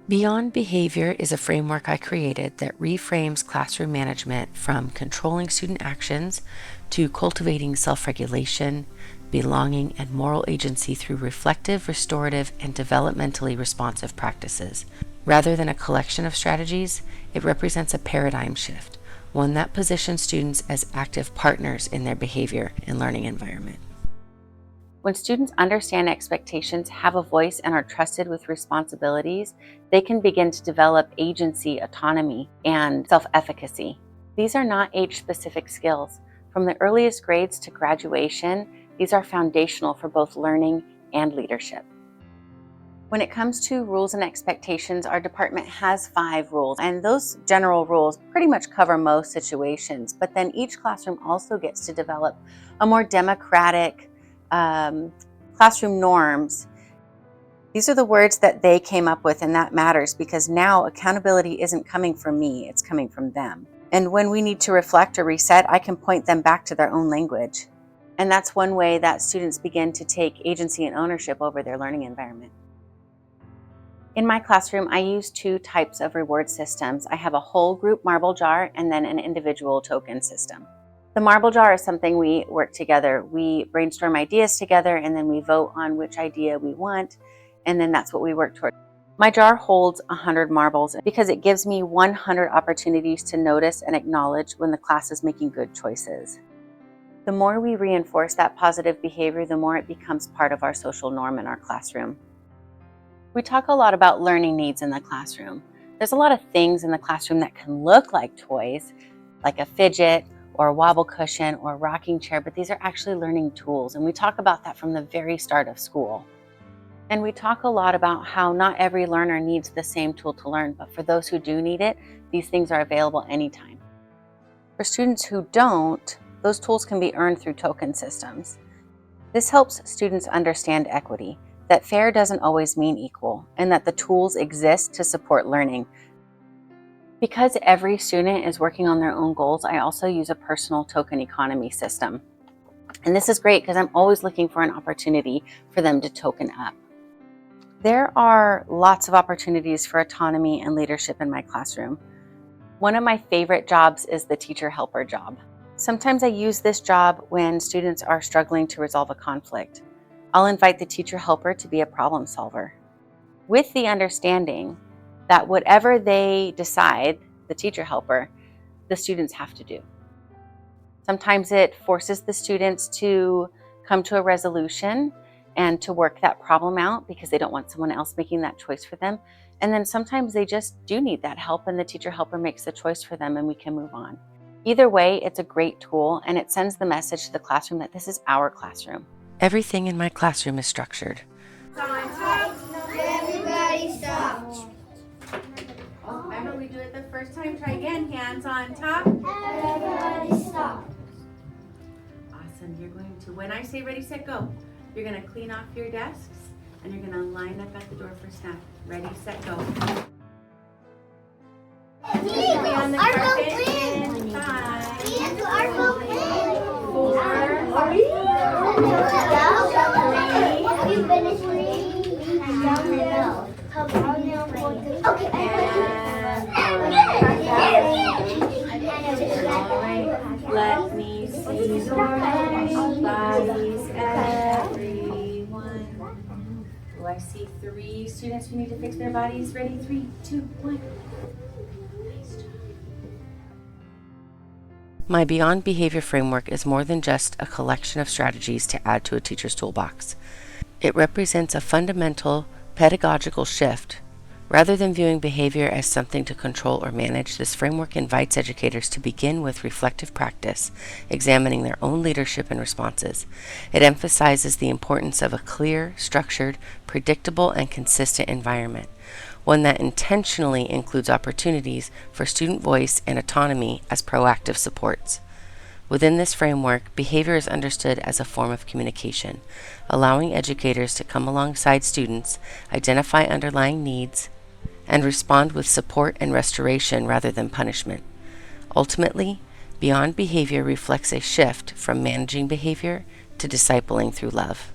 Beyond Behavior is a framework I created that reframes classroom management from controlling student actions to cultivating self-regulation, belonging, and moral agency through reflective, restorative, and developmentally responsive practices. Rather than a collection of strategies, it represents a paradigm shift, one that positions students as active partners in their behavior and learning environment. When students understand expectations, have a voice, and are trusted with responsibilities, they can begin to develop agency, autonomy, and self-efficacy. These are not age-specific skills. From the earliest grades to graduation, these are foundational for both learning and leadership. When it comes to rules and expectations, our department has 5 rules, and those general rules pretty much cover most situations, but then each classroom also gets to develop a more democratic classroom norms. These are the words that they came up with, and that matters because now accountability isn't coming from me, it's coming from them. And when we need to reflect or reset, I can point them back to their own language. And that's one way that students begin to take agency and ownership over their learning environment. In my classroom, I use 2 types of reward systems. I have a whole group marble jar and then an individual token system. The marble jar is something we work together. We brainstorm ideas together and then we vote on which idea we want, and then that's what we work toward. My jar holds 100 marbles because it gives me 100 opportunities to notice and acknowledge when the class is making good choices. The more we reinforce that positive behavior, the more it becomes part of our social norm in our classroom. We talk a lot about learning needs in the classroom. There's a lot of things in the classroom that can look like toys, like a fidget, or a wobble cushion, or a rocking chair, but these are actually learning tools, and we talk about that from the very start of school. And we talk a lot about how not every learner needs the same tool to learn, but for those who do need it, these things are available anytime. For students who don't, those tools can be earned through token systems. This helps students understand equity, that fair doesn't always mean equal, and that the tools exist to support learning. Because every student is working on their own goals, I also use a personal token economy system. And this is great because I'm always looking for an opportunity for them to token up. There are lots of opportunities for autonomy and leadership in my classroom. One of my favorite jobs is the teacher helper job. Sometimes I use this job when students are struggling to resolve a conflict. I'll invite the teacher helper to be a problem solver, with the understanding that whatever they decide, the teacher helper, the students have to do. Sometimes it forces the students to come to a resolution and to work that problem out because they don't want someone else making that choice for them. And then sometimes they just do need that help and the teacher helper makes the choice for them and we can move on. Either way, it's a great tool and it sends the message to the classroom that this is our classroom. Everything in my classroom is structured. Everybody stop. Oh, remember we do it the first time. Try again. Hands on top. Everybody stop. Awesome. You're going to, when I say ready, set, go, you're going to clean off your desks and you're going to line up at the door for snack. Ready, set, go. Be on the carpet in 5, 4, 3, let me see your bodies, everyone. Oh, I see 3 students who need to fix their bodies. Ready, 3, 2, 1. Nice job. My Beyond Behavior framework is more than just a collection of strategies to add to a teacher's toolbox. It represents a fundamental pedagogical shift. Rather than viewing behavior as something to control or manage, this framework invites educators to begin with reflective practice, examining their own leadership and responses. It emphasizes the importance of a clear, structured, predictable, and consistent environment, one that intentionally includes opportunities for student voice and autonomy as proactive supports. Within this framework, behavior is understood as a form of communication, allowing educators to come alongside students, identify underlying needs, and respond with support and restoration rather than punishment. Ultimately, Beyond Behavior reflects a shift from managing behavior to discipling through love.